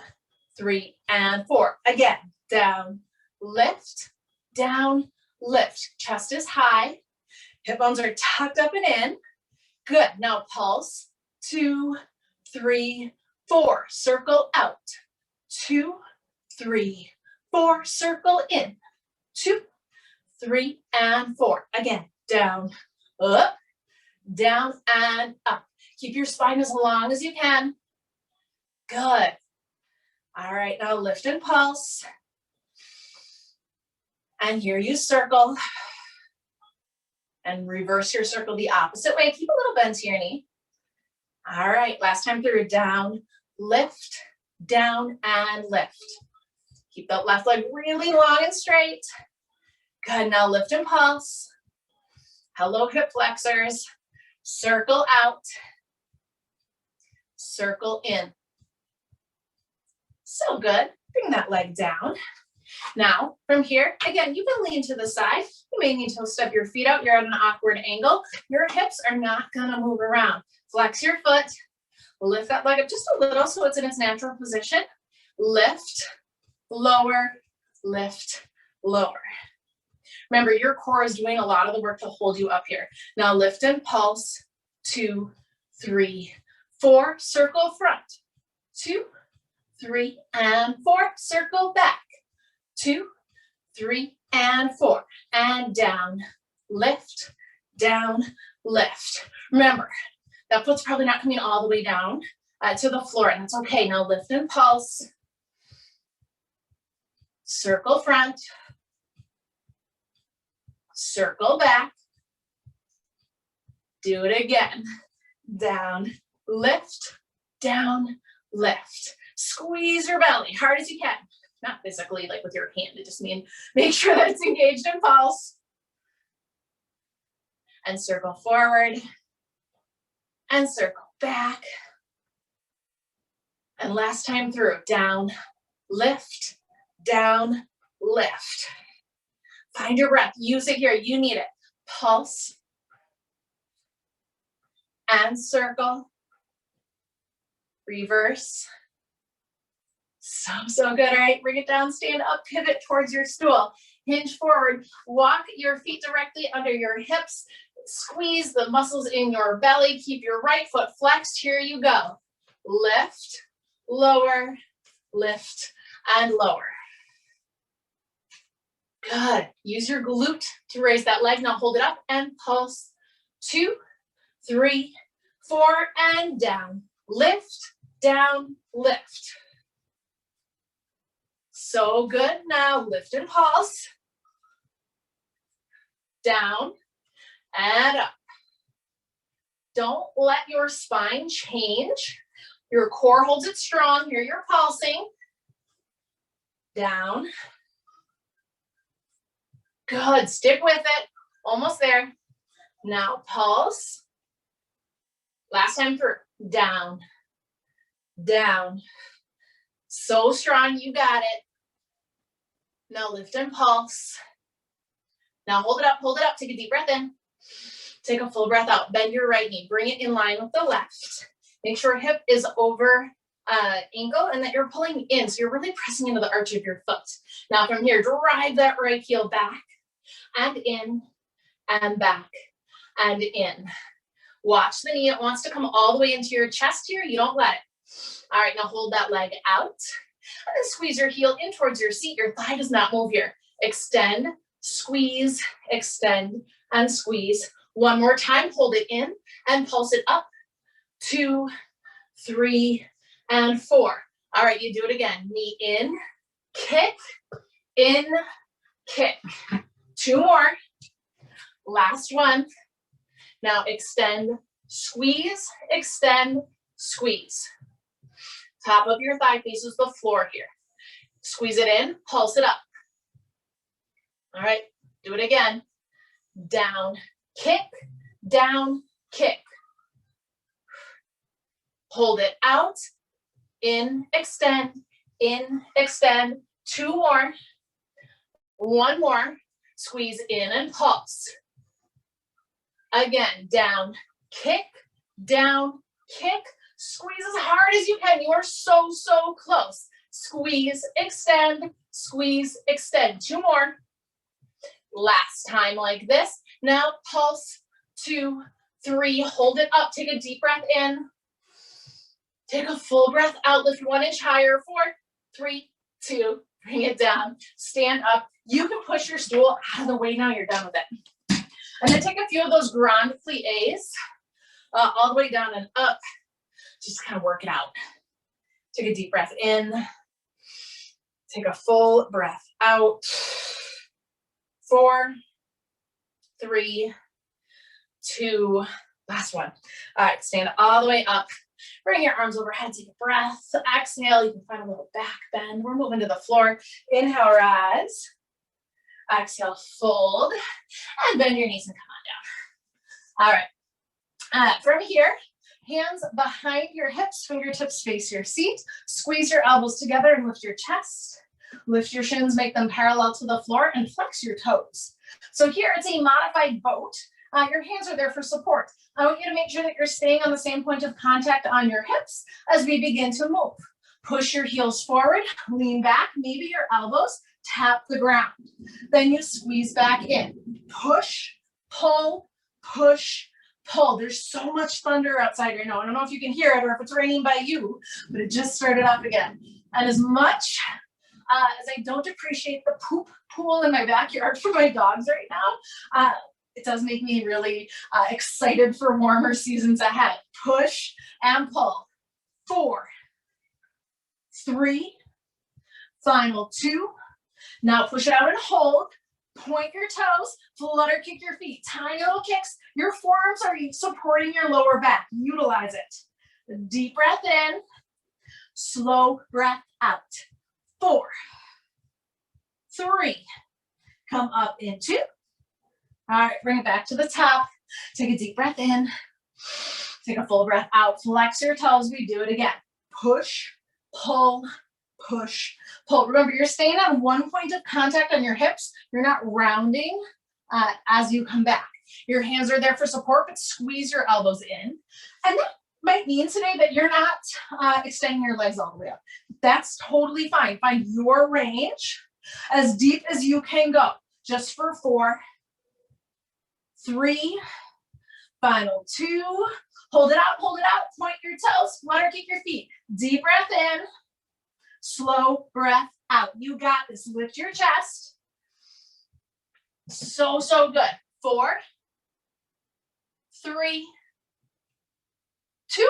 3 and 4. Again, down, lift, down, lift. Chest is high. Hip bones are tucked up and in. Good. Now pulse. 2, 3, 4. Circle out. 2, 3, 4. Circle in. 2, 3, and 4. Again, down, up, down, and up. Keep your spine as long as you can. Good. All right, now lift and pulse. And here you circle. And reverse your circle the opposite way. Keep a little bend to your knee. All right, last time through. Down, lift, down, and lift. Keep that left leg really long and straight. Good, now lift and pulse. Hello, hip flexors. Circle out. Circle in. So good. Bring that leg down. Now, from here, again, you can lean to the side. You may need to step your feet out. You're at an awkward angle. Your hips are not going to move around. Flex your foot. Lift that leg up just a little so it's in its natural position. Lift, lower, lift, lower. Remember, your core is doing a lot of the work to hold you up here. Now lift and pulse. 2, 3, 4. Circle front. 2, 3, and 4. Circle back. 2, 3, and 4. And down, lift, down, lift. Remember, that foot's probably not coming all the way down to the floor, and that's okay. Now lift and pulse. Circle front. Circle back. Do it again. Down, lift, down, lift. Squeeze your belly hard as you can. Not physically, like with your hand. It just means make sure that it's engaged in pulse. And circle forward. And circle back. And last time through. Down, lift, down, lift. Find your breath. Use it here. You need it. Pulse. And circle. Reverse. So good. All right, bring it down, stand up, pivot towards your stool. Hinge forward, walk your feet directly under your hips. Squeeze the muscles in your belly. Keep your right foot flexed. Here you go. Lift, lower, lift, and lower. Good. Use your glute to raise that leg. Now hold it up and pulse. 2, 3, 4, and down. Lift, down, lift. So good. Now lift and pulse. Down and up. Don't let your spine change. Your core holds it strong. Here you're pulsing. Down. Good. Stick with it. Almost there. Now pulse. Last time through. Down. Down. So strong. You got it. Now lift and pulse. Now hold it up, hold it up. Take a deep breath in. Take a full breath out. Bend your right knee. Bring it in line with the left. Make sure hip is over ankle and that you're pulling in. So you're really pressing into the arch of your foot. Now from here, drive that right heel back and in and back and in. Watch the knee. It wants to come all the way into your chest here. You don't let it. All right, now hold that leg out. And then squeeze your heel in towards your seat. Your thigh does not move here. Extend, squeeze, extend, and squeeze. One more time, hold it in and pulse it up. 2, 3, and 4. All right, you do it again. Knee in, kick, in, kick. 2 more. Last one. Now extend, squeeze, extend, squeeze. Top of your thigh faces the floor here. Squeeze it in, pulse it up. All right, do it again. Down, kick, down, kick. Hold it out, in, extend, 2 more. 1 more, squeeze in and pulse. Again, down, kick, squeeze as hard as you can. You are so close. Squeeze, extend, squeeze, extend. 2 more. Last time like this. Now pulse, 2, 3, hold it up. Take a deep breath in. Take a full breath out. Lift 1 inch higher. 4, 3, 2, bring it down. Stand up. You can push your stool out of the way now. You're done with it. And then take a few of those grand pliés all the way down and up. Just kind of work it out. Take a deep breath in. Take a full breath out. 4, 3, 2, last one. All right, stand all the way up. Bring your arms overhead, take a breath. Exhale, you can find a little back bend. We're moving to the floor. Inhale, rise. Exhale, fold. And bend your knees and come on down. All right. From here, hands behind your hips, fingertips face your seat. Squeeze your elbows together and lift your chest. Lift your shins, make them parallel to the floor, and flex your toes. So here it's a modified boat. Your hands are there for support. I want you to make sure that you're staying on the same point of contact on your hips as we begin to move. Push your heels forward, lean back, maybe your elbows tap the ground. Then you squeeze back in. Push, pull, push, pull. There's so much thunder outside right now. I don't know if you can hear it or if it's raining by you, but it just started up again. And as much as I don't appreciate the poop pool in my backyard for my dogs right now, it does make me really excited for warmer seasons ahead. Push and pull. 4, 3, final 2. Now push it out and hold. Point your toes, flutter kick your feet. Tiny little kicks. Your forearms are supporting your lower back. Utilize it. Deep breath in. Slow breath out. 4, 3. Come up in 2. All right, bring it back to the top. Take a deep breath in. Take a full breath out. Flex your toes. We do it again. Push, pull, push, pull. Remember, you're staying on one point of contact on your hips. You're not rounding as you come back. Your hands are there for support, but squeeze your elbows in. And that might mean today that you're not extending your legs all the way up. That's totally fine. Find your range as deep as you can go. Just for 4, 3, final 2. Hold it out, point your toes, flutter kick your feet. Deep breath in, slow breath out. You got this. Lift your chest. So good. 4, 3, 2.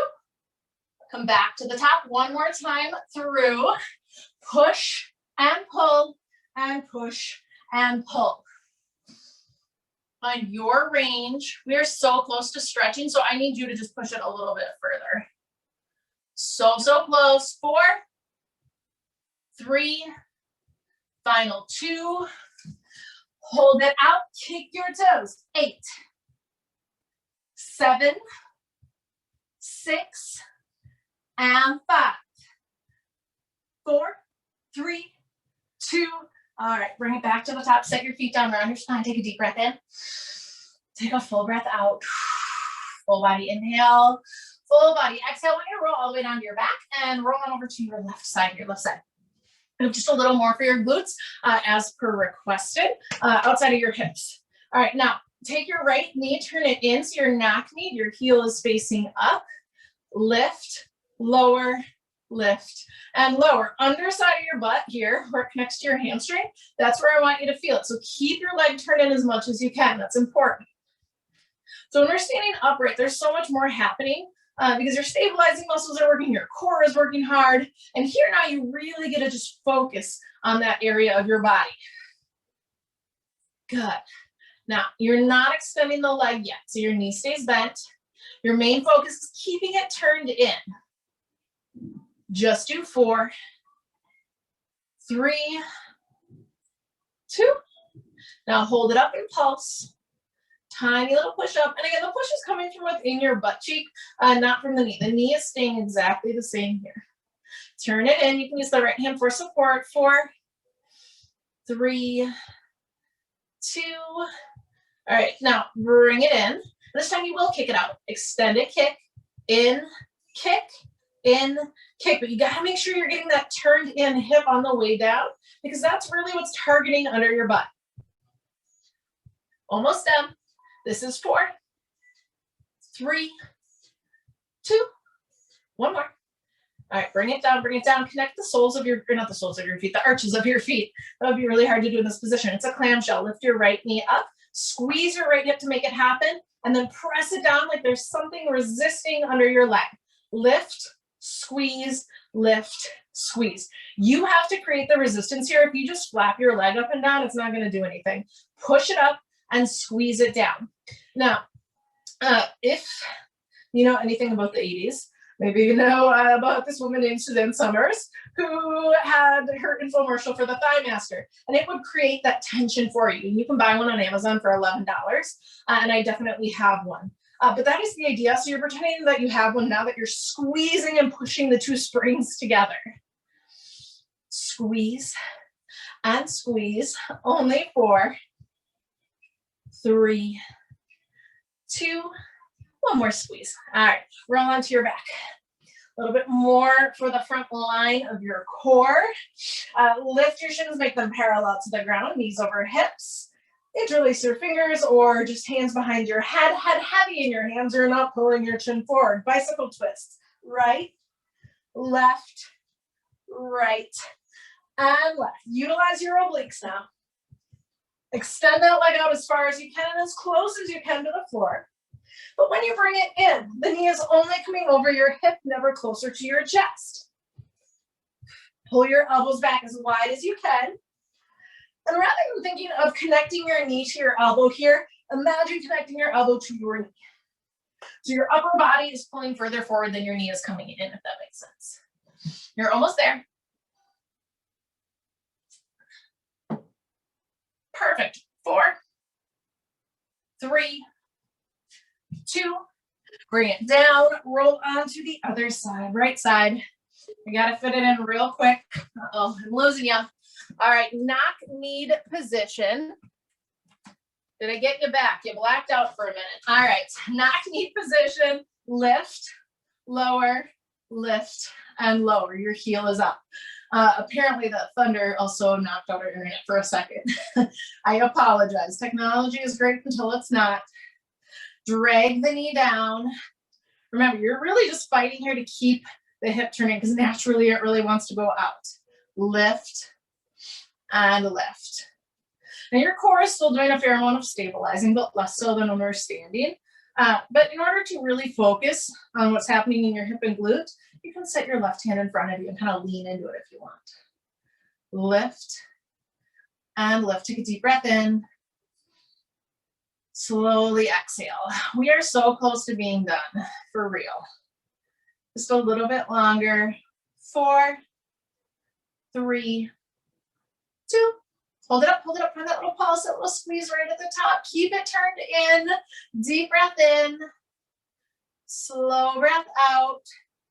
Come back to the top one more time through. Push and pull and push and pull. Find your range. We are so close to stretching, so I need you to just push it a little bit further. So close. 4, 3, final 2. Hold it out, kick your toes. 8, 7, 6, and 5, 4, 3, 2. All right, bring it back to the top. Set your feet down around your spine. Take a deep breath in. Take a full breath out. Full body inhale. Full body exhale. We're gonna roll all the way down to your back and roll on over to your left side. Just a little more for your glutes as per requested, outside of your hips. All right, now take your right knee, turn it in so your knock knee, your heel is facing up. Lift, lower, lift, and lower. Underside of your butt here, where it connects to your hamstring, that's where I want you to feel it. So keep your leg turned in as much as you can. That's important. So when we're standing upright, there's so much more happening because your stabilizing muscles are working, your core is working hard. And here now you really get to just focus on that area of your body. Good. Now, you're not extending the leg yet, so your knee stays bent. Your main focus is keeping it turned in. Just do 4, 3, 2. Now hold it up and pulse. Tiny little push up. And again, the push is coming from within your butt cheek, not from the knee. The knee is staying exactly the same here. Turn it in. You can use the right hand for support. 4, 3, 2. All right, now bring it in. This time you will kick it out. Extended kick, in, kick, in, kick, but you gotta make sure you're getting that turned in hip on the way down because that's really what's targeting under your butt. Almost done. This is 4, 3, 2, one more. All right, bring it down, connect the soles of your, or not the soles of your feet, the arches of your feet. That would be really hard to do in this position. It's a clamshell. Lift your right knee up, squeeze your right hip to make it happen, and then press it down like there's something resisting under your leg. Lift, squeeze, lift, squeeze. You have to create the resistance here. If you just flap your leg up and down, it's not gonna do anything. Push it up and squeeze it down. Now, if you know anything about the 80s, maybe you know about this woman named Suzanne Summers who had her infomercial for the Thigh Master, and it would create that tension for you. You can buy one on Amazon for $11, and I definitely have one. But that is the idea. So you're pretending that you have one now that you're squeezing and pushing the two springs together. Squeeze and squeeze. Only 4, 3, 2, one more squeeze. All right, roll onto your back. A little bit more for the front line of your core. Lift your shins, make them parallel to the ground, knees over hips. Interlace your fingers or just hands behind your head. Head heavy in your hands. You're not pulling your chin forward. Bicycle twists. Right, left, right, and left. Utilize your obliques now. Extend that leg out as far as you can and as close as you can to the floor. But when you bring it in, the knee is only coming over your hip, never closer to your chest. Pull your elbows back as wide as you can. And rather than thinking of connecting your knee to your elbow here, imagine connecting your elbow to your knee. So your upper body is pulling further forward than your knee is coming in, if that makes sense. You're almost there. Perfect. 4, 3, 2, bring it down, roll onto the other side, right side. I gotta fit it in real quick. Uh-oh, I'm losing you. All right, knock knee position. Did I get you back? You blacked out for a minute. All right, knock knee position, lift, lower, lift, and lower. Your heel is up. Apparently the thunder also knocked out our internet for a second. I apologize. Technology is great until it's not. Drag the knee down. Remember, you're really just fighting here to keep the hip turning because naturally it really wants to go out. Lift and lift. Now your core is still doing a fair amount of stabilizing, but less so than when we're standing. But in order to really focus on what's happening in your hip and glute, you can set your left hand in front of you and kind of lean into it if you want. Lift and lift. Take a deep breath in. Slowly exhale. We are so close to being done, for real. Just a little bit longer. 4, 3, 2. Hold it up, find that little pulse, that little squeeze right at the top. Keep it turned in. Deep breath in. Slow breath out.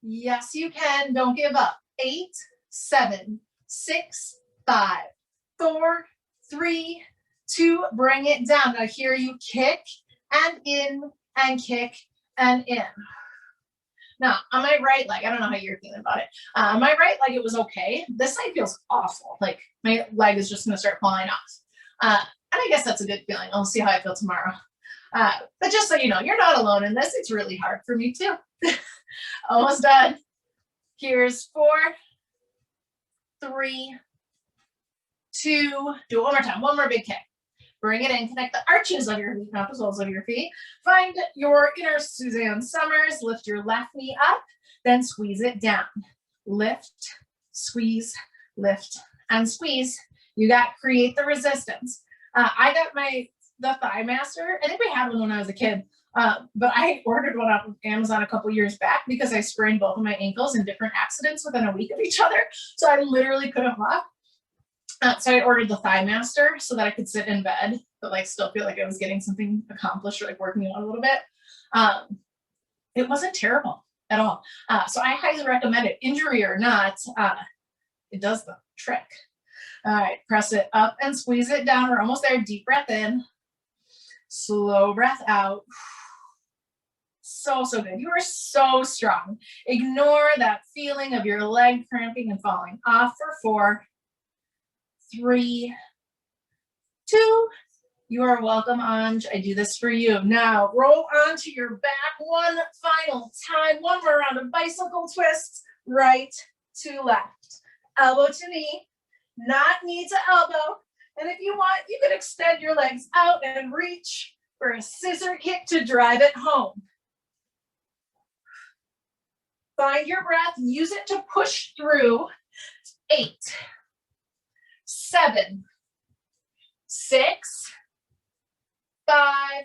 Yes, you can. Don't give up. 8, 7, 6, 5, 4, 3, 2, bring it down. Now here you kick and in and kick and in. Now on my right leg, I don't know how you're feeling about it. My right leg, it was okay. This side feels awful. Like my leg is just gonna start falling off. And I guess that's a good feeling. I'll see how I feel tomorrow. But just so you know, you're not alone in this. It's really hard for me too. Almost done. Here's 4, 3, 2, do it one more time. One more big kick. Bring it in, connect the arches of your feet, not the soles of your feet. Find your inner Suzanne Summers, lift your left knee up, then squeeze it down. Lift, squeeze, lift, and squeeze. You got create the resistance. I got the Thigh Master. I think we had one when I was a kid, but I ordered one off of Amazon a couple years back because I sprained both of my ankles in different accidents within a week of each other. So I literally couldn't walk. So I ordered the Thigh Master so that I could sit in bed, but like still feel like I was getting something accomplished or like working out a little bit. It wasn't terrible at all. So I highly recommend it. Injury or not, it does the trick. All right, press it up and squeeze it down. We're almost there. Deep breath in. Slow breath out. So, so good. You are so strong. Ignore that feeling of your leg cramping and falling off for 4, 3, 2. You are welcome, Anj. I do this for you. Now, roll onto your back one final time. One more round of bicycle twists, right to left. Elbow to knee, not knee to elbow. And if you want, you can extend your legs out and reach for a scissor kick to drive it home. Find your breath, use it to push through. 8, 7, 6, 5,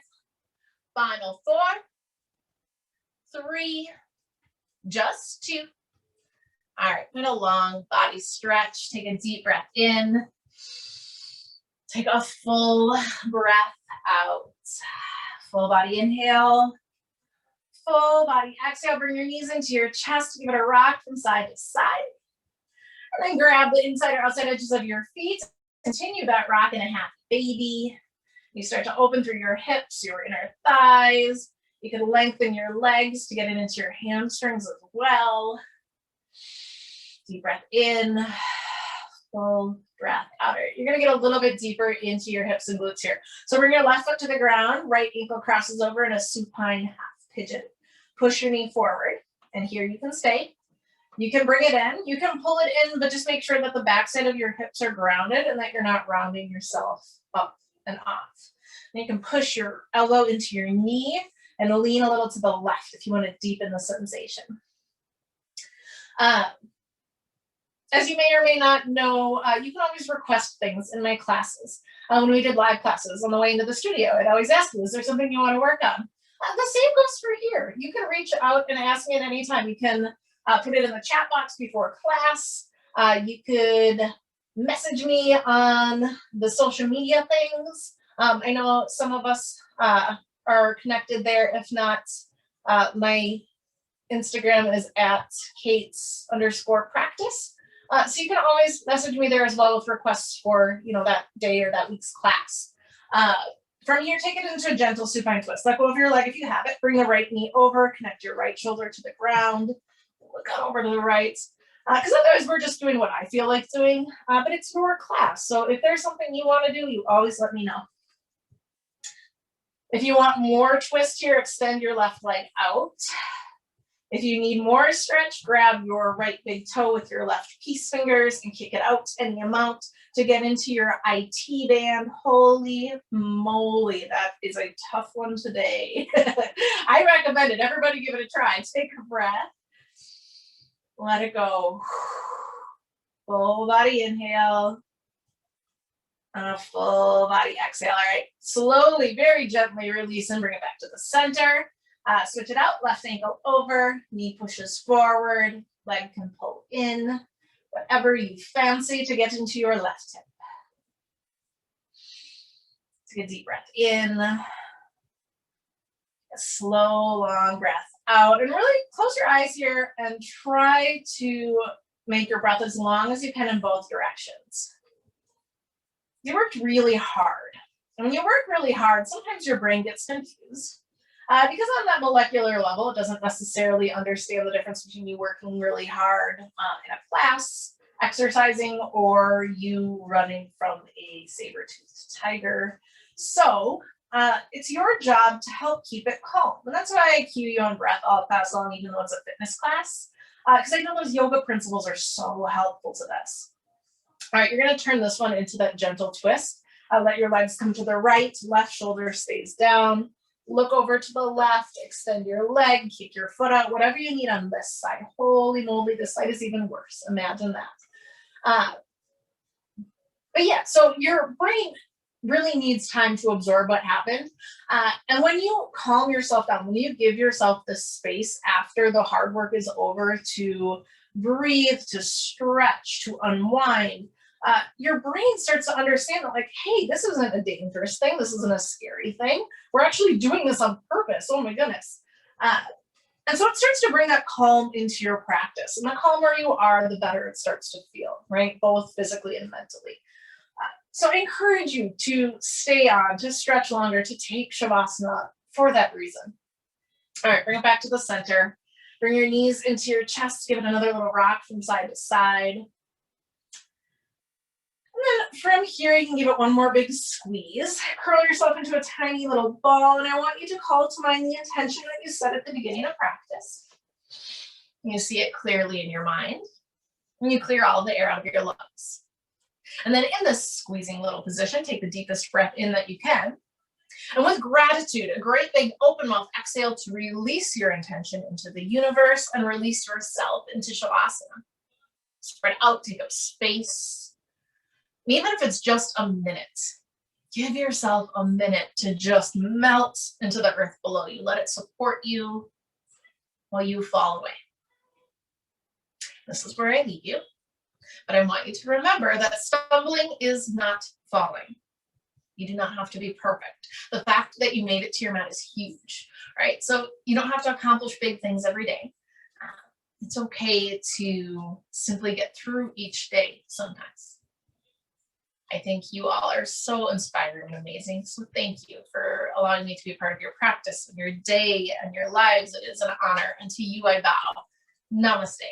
final 4, 3, just 2. All right, get a long body stretch. Take a deep breath in. Take a full breath out. Full body inhale. Full body exhale. Bring your knees into your chest. Give it a rock from side to side. And then grab the inside or outside edges of your feet. Continue that rock in a happy baby. You start to open through your hips, your inner thighs. You can lengthen your legs to get it into your hamstrings as well. Deep breath in, full breath out. You're gonna get a little bit deeper into your hips and glutes here. So bring your left foot to the ground, right ankle crosses over in a supine half pigeon. Push your knee forward, and here you can stay. You can bring it in, you can pull it in, but just make sure that the backside of your hips are grounded and that you're not rounding yourself up and off. And you can push your elbow into your knee and lean a little to the left if you want to deepen the sensation. As you may or may not know, you can always request things in my classes. When we did live classes on the way into the studio, I'd always ask you, is there something you want to work on? The same goes for here. You can reach out and ask me at any time. You can put it in the chat box before class. You could message me on the social media things. I know some of us are connected there. If not, my Instagram is at Kate's_practice. So you can always message me there as well with requests for, that day or that week's class. From here, take it into a gentle supine twist. Let go of your leg if you have it. Bring the right knee over, connect your right shoulder to the ground. Look out over to the right. Because otherwise we're just doing what I feel like doing, but it's your class. So if there's something you want to do, you always let me know. If you want more twist here, extend your left leg out. If you need more stretch, grab your right big toe with your left peace fingers and kick it out any amount to get into your IT band. Holy moly, that is a tough one today. I recommend it. Everybody give it a try. Take a breath. Let it go. Full body inhale. And a full body exhale. All right. Slowly, very gently release and bring it back to the center. Switch it out. Left ankle over. Knee pushes forward. Leg can pull in. Whatever you fancy to get into your left hip. Take a deep breath in. A slow, long breath out. And really close your eyes here and try to make your breath as long as you can in both directions. You worked really hard. And when you work really hard, sometimes your brain gets confused. Because on that molecular level, it doesn't necessarily understand the difference between you working really hard in a class, exercising, or you running from a saber-toothed tiger. So it's your job to help keep it calm. And that's why I cue you on breath all class long, even though it's a fitness class. Because I know those yoga principles are so helpful to this. All right, you're going to turn this one into that gentle twist. Let your legs come to the right, left shoulder stays down. Look over to the left, extend your leg, kick your foot out, whatever you need on this side. Holy moly, this side is even worse. Imagine that. But yeah, so your brain really needs time to absorb what happened. And when you calm yourself down, when you give yourself the space after the hard work is over to breathe, to stretch, to unwind, your brain starts to understand that, like, hey, this isn't a dangerous thing. This isn't a scary thing. We're actually doing this on purpose. Oh my goodness. And so it starts to bring that calm into your practice. And the calmer you are, the better it starts to feel, right? Both physically and mentally. So I encourage you to stay on, to stretch longer, to take Shavasana for that reason. All right, bring it back to the center. Bring your knees into your chest. Give it another little rock from side to side. And then from here, you can give it one more big squeeze. Curl yourself into a tiny little ball, and I want you to call to mind the intention that you set at the beginning of practice. You see it clearly in your mind, and you clear all the air out of your lungs. And then in this squeezing little position, take the deepest breath in that you can. And with gratitude, a great big open mouth exhale to release your intention into the universe and release yourself into Shavasana. Spread out, take up space. And even if it's just a minute, give yourself a minute to just melt into the earth below you. Let it support you while you fall away. This is where I leave you. But I want you to remember that stumbling is not falling. You do not have to be perfect. The fact that you made it to your mat is huge, right? So you don't have to accomplish big things every day. It's okay to simply get through each day sometimes. I think you all are so inspiring and amazing. So thank you for allowing me to be a part of your practice and your day and your lives. It is an honor. And to you, I bow. Namaste.